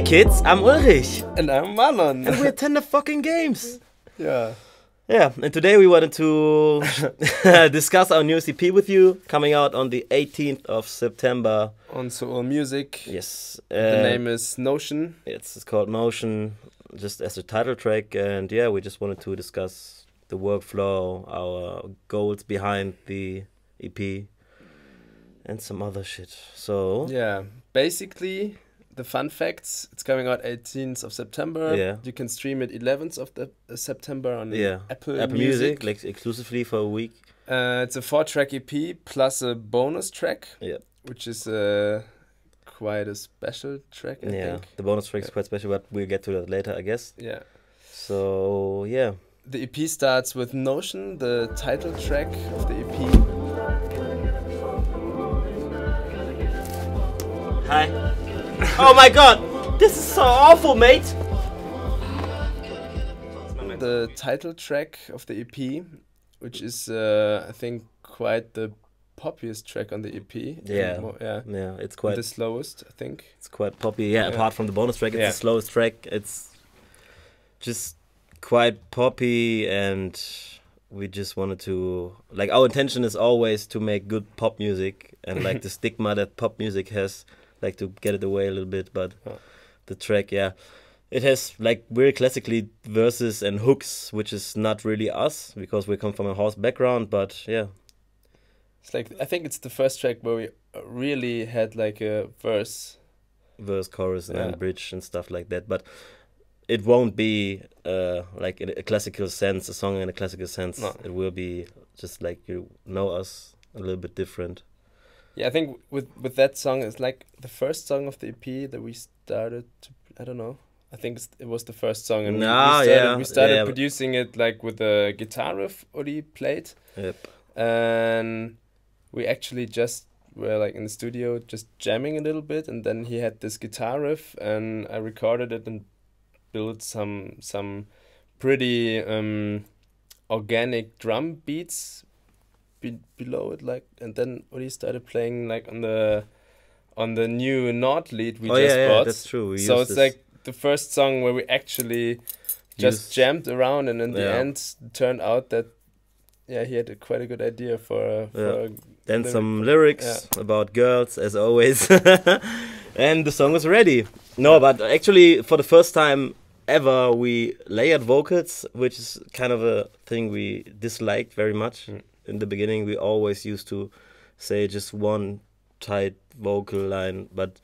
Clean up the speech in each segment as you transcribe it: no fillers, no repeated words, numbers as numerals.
kids, I'm Ulrich. And I'm Marlon. And we're Tender Fucking Games. Yeah. Yeah, and today we wanted to discuss our new EP with you, coming out on the 18th of September. On Soul Music. Yes. The name is Notion. It's called Notion, just as a title track. And yeah, we just wanted to discuss the workflow, our goals behind the EP, and some other shit. So yeah, basically the fun facts. It's coming out 18th of September. Yeah. You can stream it 11th of September on Apple Music, like exclusively for a week. It's a 4-track EP plus a bonus track. Yeah. Which is quite a special track. I think. The bonus track is quite special, but we'll get to that later, I guess. Yeah. So yeah. The EP starts with Notion, the title track of the EP. Hi. Oh my god! This is so awful, mate! The title track of the EP, which is, I think, quite the poppiest track on the EP. Yeah. Yeah, it's quite the slowest, I think. It's quite poppy. Yeah, apart from the bonus track, it's the slowest track. It's just quite poppy, and we just wanted to, like, our intention is always to make good pop music, and like the stigma that pop music has, like, to get it away a little bit. But the track, it has like very classically verses and hooks, which is not really us because we come from a house background. But yeah, it's like, I think it's the first track where we really had like a verse, chorus, and bridge and stuff like that. But it won't be like in a classical sense, a song in a classical sense. No. It will be just like you know us a little bit different. Yeah, I think with that song, it's like the first song of the EP that we started to, I don't know. I think it was the first song, and we started producing it like with a guitar riff Uli played. Yep. And we actually just were like in the studio just jamming a little bit, and then he had this guitar riff, and I recorded it and built some pretty organic drum beats below it, like, and then Uli started playing like on the new Nord lead we just bought. That's true. So it's like the first song where we actually just jammed around, and in the end turned out that he had quite a good idea for then some lyrics about girls, as always. And the song was ready. No, but actually for the first time ever we layered vocals, which is kind of a thing we disliked very much. In the beginning we always used to say just one tight vocal line, but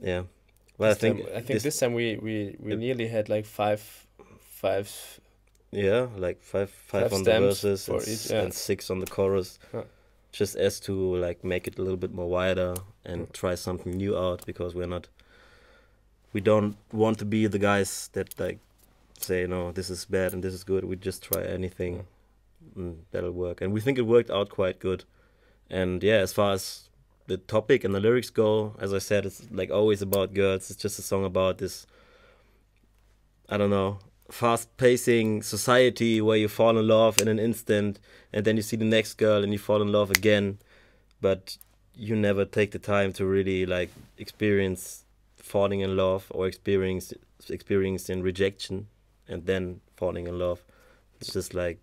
well, I think this time we nearly had like five like five on the verses and 6 on the chorus, just as to like make it a little bit more wider and try something new out, because we don't want to be the guys that like say no, this is bad and this is good. We just try anything that'll work, and we think it worked out quite good. And as far as the topic and the lyrics go, as I said, it's like always about girls. It's just a song about this, I don't know, fast-pacing society where you fall in love in an instant, and then you see the next girl and you fall in love again, but you never take the time to really like experience falling in love or experiencing rejection and then falling in love. It's just like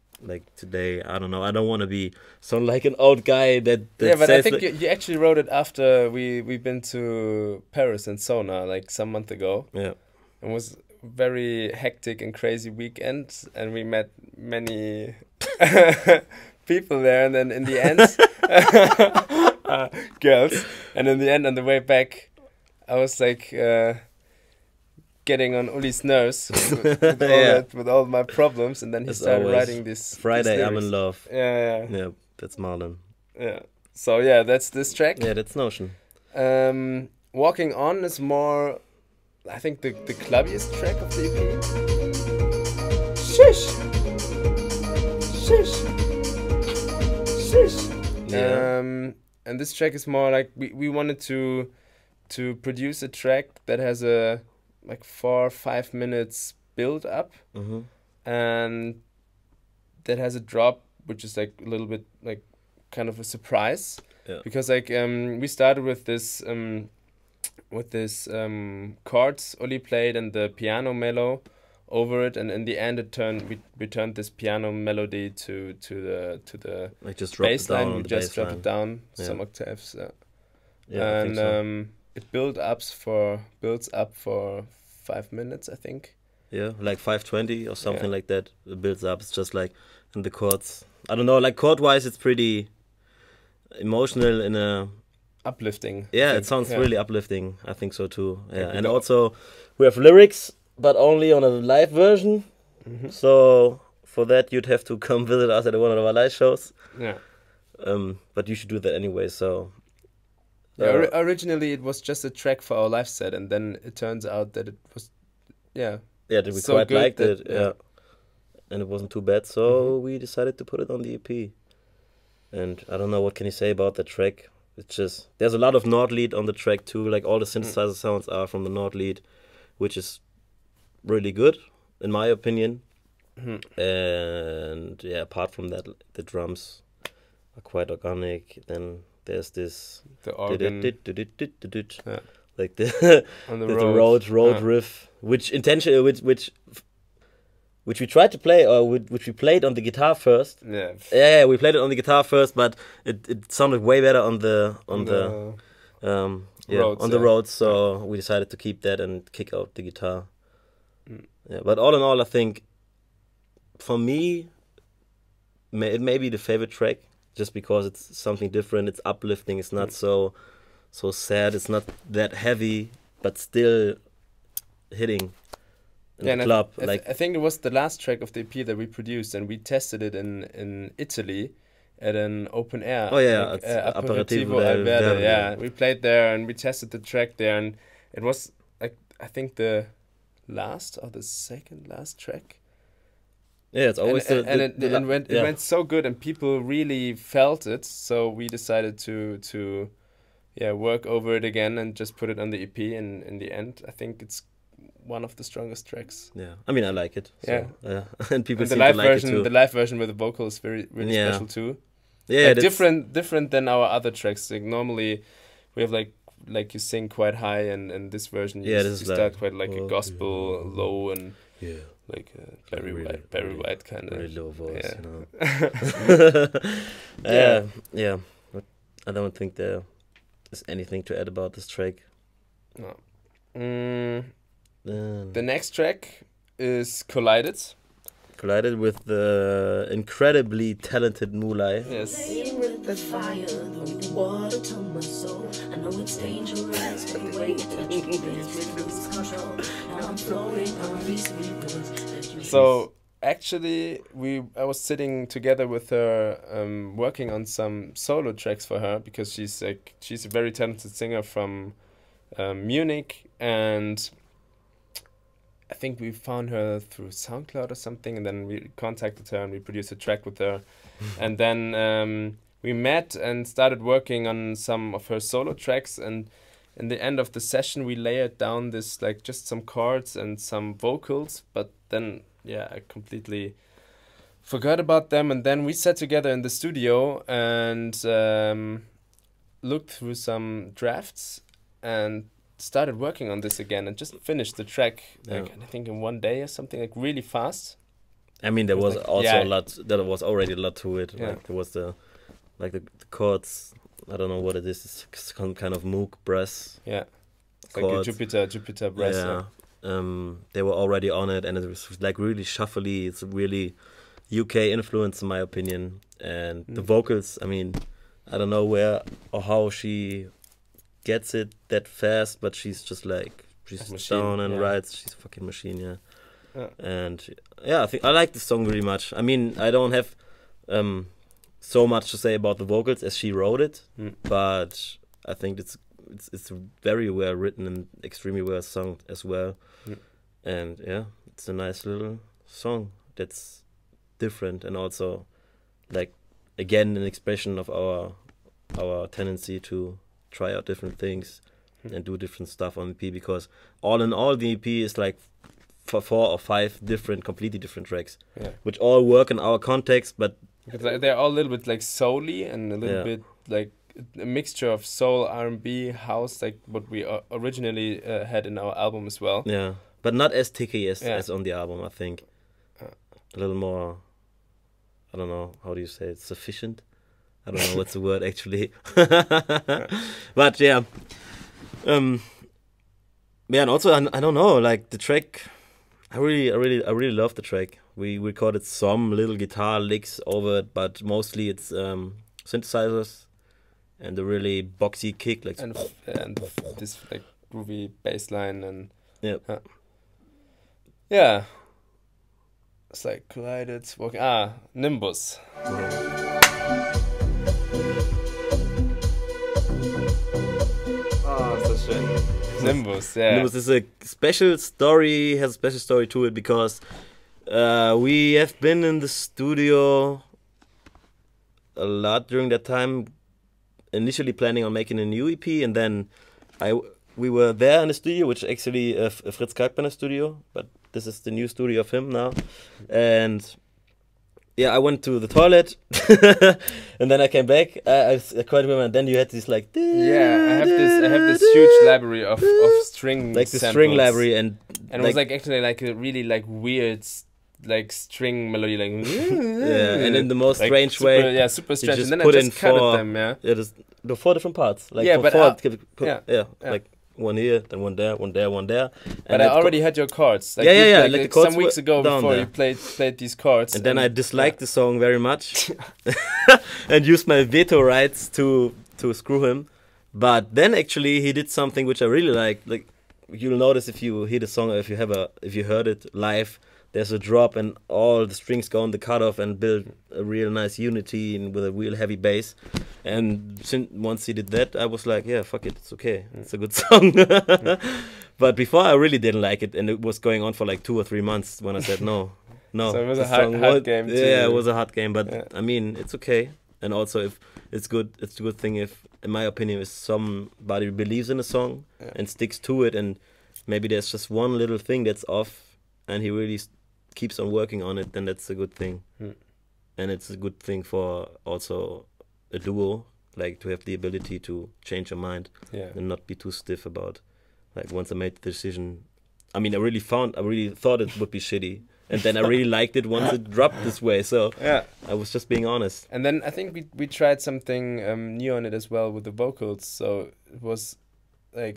today, I don't know, I don't want to sound like an old guy that but says, I think you actually wrote it after we've been to Paris and Sona like some month ago. Yeah. It was very hectic and crazy weekend, and we met many people there, and then in the end girls, and in the end on the way back I was like getting on Uli's nerves with all my problems, and then he started writing this Friday I'm in love. Yeah, that's Marlon. So that's this track. That's Notion. Walking On is more, I think, the clubbiest track of the EP. Shish, shish, shish. And this track is more like we wanted to produce a track that has a like 4 or 5 minutes build up, and that has a drop, which is like a little bit like kind of a surprise, because like we started with this with this chords Oli played and the piano mellow over it, and in the end we turned this piano melody to the like just bass line. We just dropped it down some octaves. Yeah, and I think so. It builds up for 5 minutes, I think. Yeah, like 5:20 or something like that. It builds up. It's just like in the chords. I don't know, like chord wise, it's pretty emotional in a uplifting. Yeah, it sounds really uplifting. I think so too. Yeah, and also we have lyrics, but only on a live version. So for that, you'd have to come visit us at one of our live shows. Yeah. But you should do that anyway. So. Originally, it was just a track for our live set, and then it turns out that it was, that we so quite liked it. Yeah. And it wasn't too bad, so we decided to put it on the EP. And I don't know, what can you say about the track? It's just, there's a lot of Nord lead on the track too, like all the synthesizer sounds are from the Nord lead, which is really good, in my opinion. And yeah, apart from that, the drums are quite organic. Then there's this the organ, like the on the road riff, which we tried to play, or which we played on the guitar first. Yeah, we played it on the guitar first, but it sounded way better on the roads. So we decided to keep that and kick out the guitar. Yeah, but all in all, I think for me, it may be the favorite track, just because it's something different. It's uplifting. It's not so sad. It's not that heavy, but still hitting. In the club. I think it was the last track of the EP that we produced, and we tested it in Italy at an open air. Oh yeah, Aperitivo Alverde. Yeah, we played there and we tested the track there, and it was like, I think the last or the second last track. Yeah, it's always it went so good, and people really felt it. So we decided to work over it again and just put it on the EP. And in the end, I think it's one of the strongest tracks. Yeah, I mean, I like it. So, and people seem to like it too. The live version with the vocal is really special too. Yeah, like different than our other tracks. Like normally, we have like you sing quite high, and in this version you start quite like a gospel low and like Barry White kind of very low voice. Yeah. But I don't think there is anything to add about this track. No. The next track is Collided with the incredibly talented Mulai. Yes. So actually, I was sitting together with her, working on some solo tracks for her, because she's a very talented singer from Munich, and I think we found her through SoundCloud or something, and then we contacted her and we produced a track with her. And then we met and started working on some of her solo tracks, and in the end of the session we layered down this like just some chords and some vocals, but then I completely forgot about them. And then we sat together in the studio and looked through some drafts and started working on this again and just finished the track I think in one day or something, like really fast. I mean, there was also a lot. There was already a lot to it. Yeah. Like there was the chords. I don't know what it is. It's some kind of Moog brass. Yeah, it's like a Jupiter brass. Yeah. They were already on it, and it was like really shuffly. It's really UK influence, in my opinion. And the vocals. I mean, I don't know where or how she gets it that fast, but she's just like down and writes. She's a fucking machine, yeah. And I think I like this song really much. I mean, I don't have so much to say about the vocals as she wrote it, but I think it's very well written and extremely well sung as well. And it's a nice little song that's different, and also like again an expression of our tendency to try out different things and do different stuff on the EP, because all in all the EP is like 4 or 5 completely different tracks, which all work in our context, but they're all a little bit like soul-y and a little bit like a mixture of soul, R&B, house, like what we originally had in our album as well. Yeah, but not as ticky as on the album, I think. A little more, I don't know, how do you say it, sufficient? I don't know what's the word actually. But yeah. Yeah, and also I don't know, like the track, I really love the track. We recorded some little guitar licks over it, but mostly it's synthesizers and the really boxy kick, like and this like groovy bass line and yeah. It's like collided, walking. Nimbus. So schön. Nimbus, yeah. Nimbus is a special story, has a special story to it because we have been in the studio a lot during that time, initially planning on making a new EP, and then we were there in the studio, which actually a Fritz Kalkbrenner studio, but this is the new studio of him now. And yeah, I went to the toilet and then I came back. I quite remember. And then you had this like I have this huge library of string like the samples. string library, and it was like actually like a really like weird like string melody, like yeah, and in the most like strange super, way. Yeah, super strange. And then put I just in cut four, them. Yeah, the 4 different parts. Like yeah, for but four, like one here, then one there, one there, one there. But I already had your chords. Like Like the chords some weeks ago before you played these chords. And then I disliked the song very much and used my veto rights to screw him. But then actually he did something which I really liked. Like you'll notice if you hear the song, or if you heard it live, there's a drop and all the strings go on the cutoff and build a real nice unity and with a real heavy bass. And once he did that, I was like, yeah, fuck it, it's okay, it's a good song. But before I really didn't like it, and it was going on for like 2 or 3 months when I said no. So it was a hard game too. Yeah, it was a hard game, but I mean, it's okay. And also, if it's good, it's a good thing if, in my opinion, if somebody believes in a song and sticks to it, and maybe there's just one little thing that's off, and he really keeps on working on it, then that's a good thing. And it's a good thing for also a duo, like to have the ability to change your mind and not be too stiff about, like, once I made the decision. I mean, I really thought it would be shitty, and then I really liked it once it dropped this way. So I was just being honest. And then I think we tried something new on it as well with the vocals. So it was like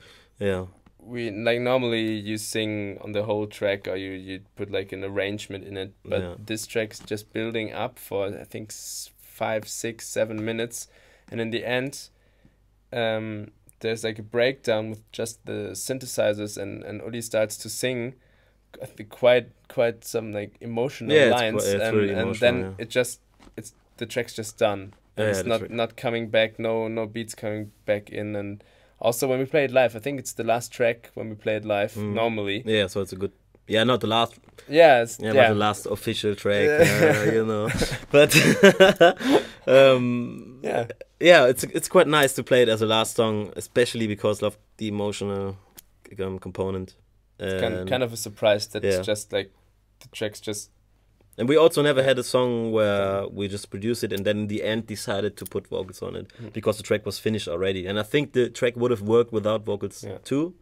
we like normally you sing on the whole track, or you put like an arrangement in it, but this track's just building up for I think 5, 6, 7 minutes, and in the end there's like a breakdown with just the synthesizers, and Uli starts to sing I think quite some like emotional lines, it's really and then it's the track's just done. And it's not coming back, no beats coming back in. And also when we play it live, I think it's the last track when we play it live normally. Yeah, so it's a good. Yeah, not the last. Yeah, but the last official track, you know. But it's quite nice to play it as a last song, especially because of the emotional component. It's kind of a surprise that it's just like the track's just. And we also never had a song where we just produced it and then in the end decided to put vocals on it because the track was finished already. And I think the track would have worked without vocals too.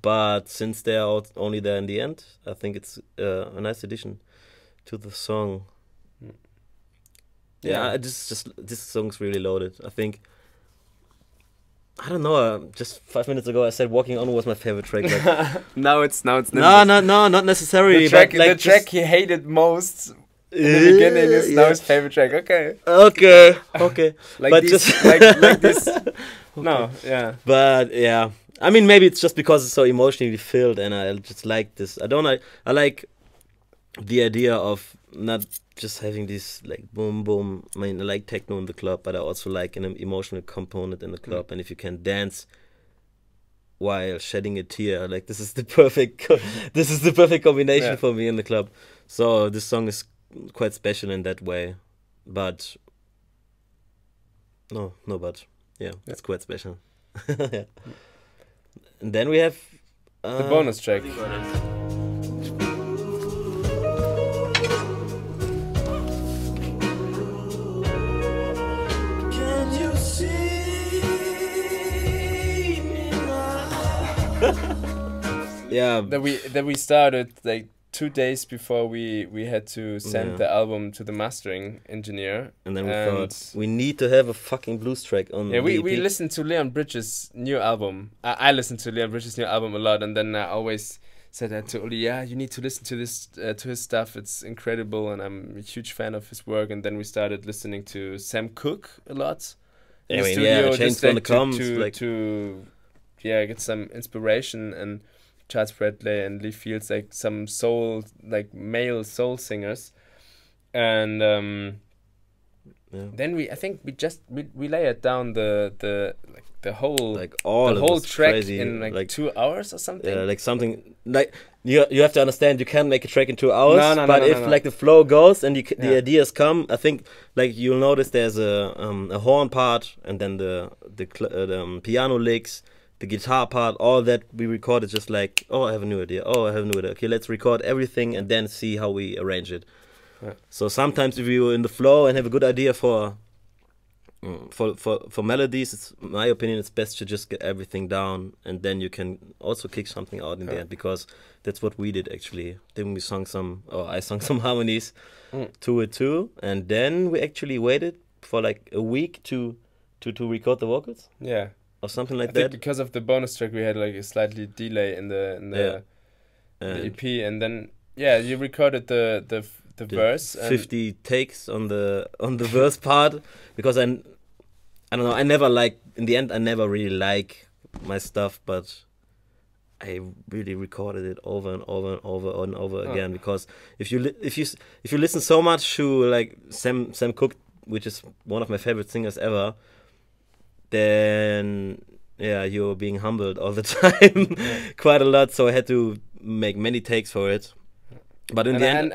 But since they are only there in the end, I think it's a nice addition to the song. Yeah, this song's really loaded. I think. I don't know. Just 5 minutes ago, I said "Walking On" was my favorite track. Like, now it's no, not necessarily. The track he hated most in the beginning is now his favorite track. Okay. Like but this, just like this. Okay. No, But yeah, I mean, maybe it's just because it's so emotionally filled, and I just like this. I like the idea of not just having this like boom boom. I mean, I like techno in the club, but I also like an emotional component in the club. And if you can dance while shedding a tear, like this is the perfect combination for me in the club. So this song is quite special in that way. But it's quite special. And then we have the bonus track. See Yeah. That we started like 2 days before we had to send the album to the mastering engineer. And then we thought we need to have a fucking blues track on. Yeah, we listened to Leon Bridges' new album. I listened to Leon Bridges' new album a lot, and then I always said that to Oli. Yeah, you need to listen to this to his stuff. It's incredible, and I'm a huge fan of his work. And then we started listening to Sam Cooke a lot. I mean, yeah, Change Gonna Come to get some inspiration, and Charles Bradley and Lee Fields, like some soul, like male soul singers, and then I think we layered down the whole track crazy, in like 2 hours or something. Yeah, like something like you have to understand you can't make a track in 2 hours. But if like the flow goes and the ideas come, I think like you'll notice there's a horn part, and then the piano licks, the guitar part, all that we recorded just like, oh, I have a new idea. Okay, let's record everything and then see how we arrange it. Yeah. So sometimes if you're in the flow and have a good idea for melodies, it's, in my opinion, it's best to just get everything down, and then you can also kick something out in the end, because that's what we did actually. Then I sung some harmonies to it too, and then we actually waited for like a week to record the vocals. Yeah. Or something like I that. think because of the bonus track, we had like a slightly delay in the EP, and then you recorded the verse. 50 takes on the verse part, because I don't know. I never really like my stuff, but I really recorded it over and over and over and over again, because if you listen so much to like Sam Cooke, which is one of my favorite singers ever, then you're being humbled all the time, quite a lot. So I had to make many takes for it. But in the end,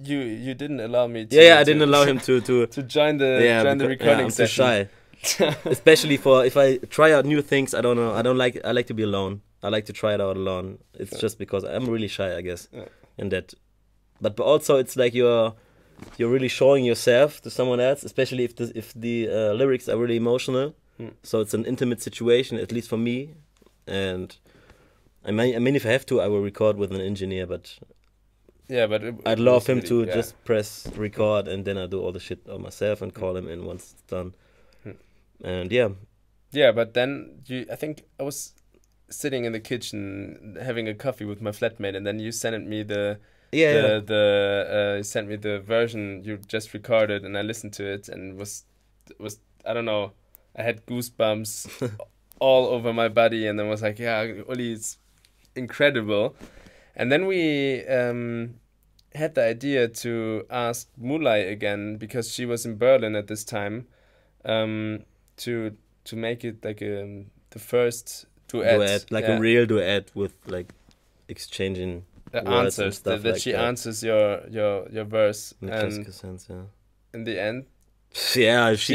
you didn't allow me to. Yeah, I didn't allow him to join the recording I'm session. Too shy. Especially if I try out new things. I don't know. I like to be alone. I like to try it out alone. It's just because I'm really shy, I guess. Yeah. In that, but also it's like you're really showing yourself to someone else, especially if the lyrics are really emotional. So it's an intimate situation, at least for me. And I mean, if I have to, I will record with an engineer, but I'd love him to just press record, and then I do all the shit on myself and call him in once it's done. And but then I think I was sitting in the kitchen having a coffee with my flatmate, and then you sent me sent me the version you just recorded, and I listened to it, and was I don't know, I had goosebumps all over my body, and then was like, Uli is incredible. And then we had the idea to ask Mulai again, because she was in Berlin at this time, to make it like the first duet, a real duet with like exchanging words and stuff that she answers your verse. And sense, in the end, she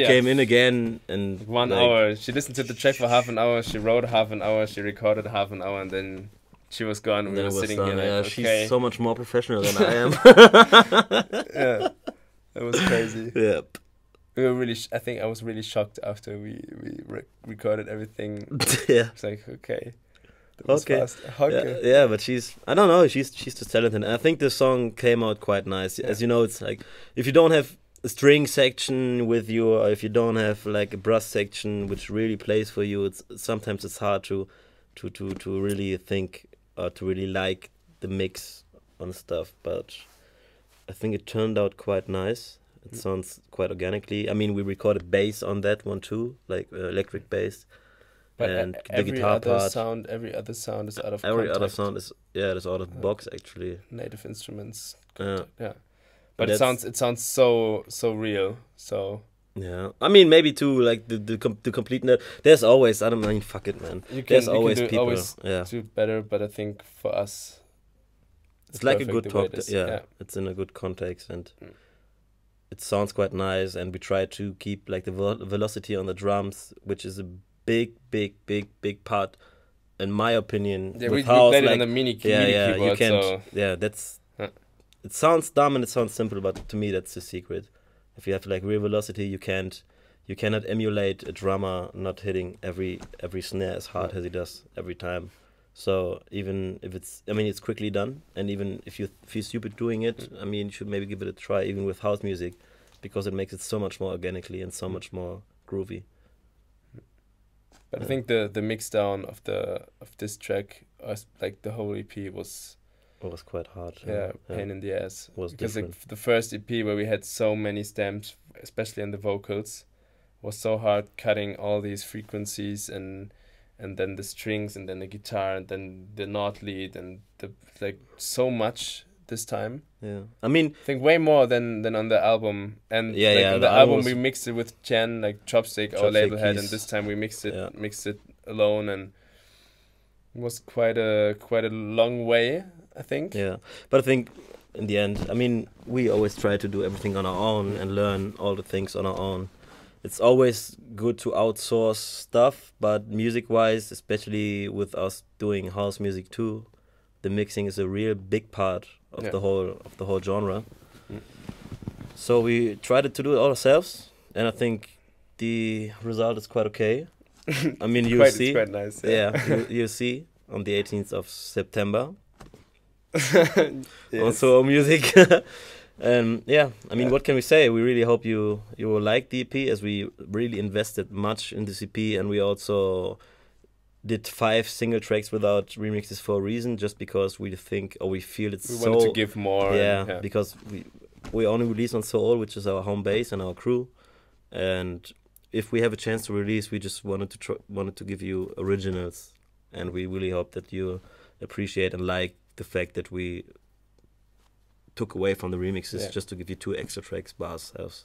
came in again, and 1 hour. She listened to the track for half an hour. She wrote half an hour. She recorded half an hour, and then she was gone. And we were sitting here like, okay. She's so much more professional than I am. Yeah, it was crazy. Yep. We were really. I think I was really shocked after we recorded everything. Yeah. It's like, okay. Okay. Yeah, but she's just talented. And I think the song came out quite nice. As you know, it's like if you don't have a string section with you, or if you don't have like a brass section which really plays for you, sometimes it's hard to really think or to really like the mix on stuff. But I think it turned out quite nice. It sounds quite organically. I mean, we recorded bass on that one too, like electric bass. But and the guitar part. Every other sound is out of Every contact. other sound is it's out of the box actually. Native instruments. Yeah. But it sounds so real. So yeah, I mean maybe too like the complete. There's always fuck it, man. There's always people. Always do better, but I think for us, it's like a good talk. It's in a good context, and it sounds quite nice. And we try to keep like the velocity on the drums, which is a big part, in my opinion. Yeah, we played it on the MIDI keyboard. You can't. So. Yeah, that's. It sounds dumb and it sounds simple, but to me that's the secret. If you have like real velocity, you cannot emulate a drummer not hitting every snare as hard as he does every time. So even if it's, I mean, it's quickly done, and even if you feel stupid doing it, I mean, you should maybe give it a try, even with house music, because it makes it so much more organically and so much more groovy. But I think the mix down of this track, like the whole EP was. It was quite hard. Pain in the ass. Was because different. the first EP where we had so many stems, especially in the vocals, was so hard cutting all these frequencies and then the strings and then the guitar and then the Nord lead and so much this time. Yeah, I mean, I think way more than on the album. And on the album we mixed it with Jen, like Chopstick, our label head, and this time we mixed it alone, and it was quite a long way, I think. Yeah, but I think in the end, I mean, we always try to do everything on our own and learn all the things on our own. It's always good to outsource stuff, but music-wise, especially with us doing house music too, the mixing is a real big part of the whole genre. So we tried to do it all ourselves, and I think the result is quite okay. I mean, you'll see. It's quite nice. You'll see on the 18th of September. On So Music. And I mean, what can we say? We really hope you will like the EP, as we really invested much in this EP, and we also did 5 single tracks without remixes for a reason, just because we think or we feel it's we wanted to give more. Yeah, because we only release on Seoul, which is our home base and our crew, and if we have a chance to release, we just wanted to give you originals, and we really hope that you appreciate and like the fact that we took away from the remixes just to give you 2 extra tracks by ourselves.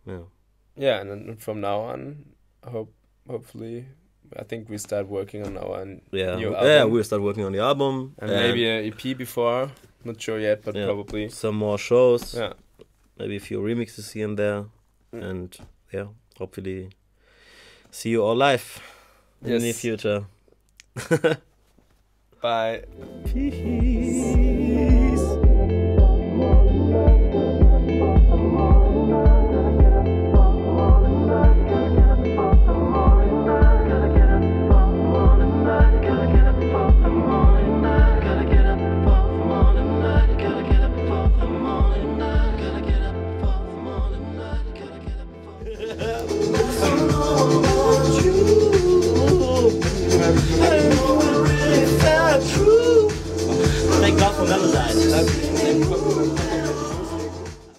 Yeah, and then from now on, hopefully, I think we start working on our new album. Yeah, we'll start working on the album. And maybe an EP before, not sure yet, but probably. Some more shows, maybe a few remixes here and there, and hopefully see you all live in the near future. Bye.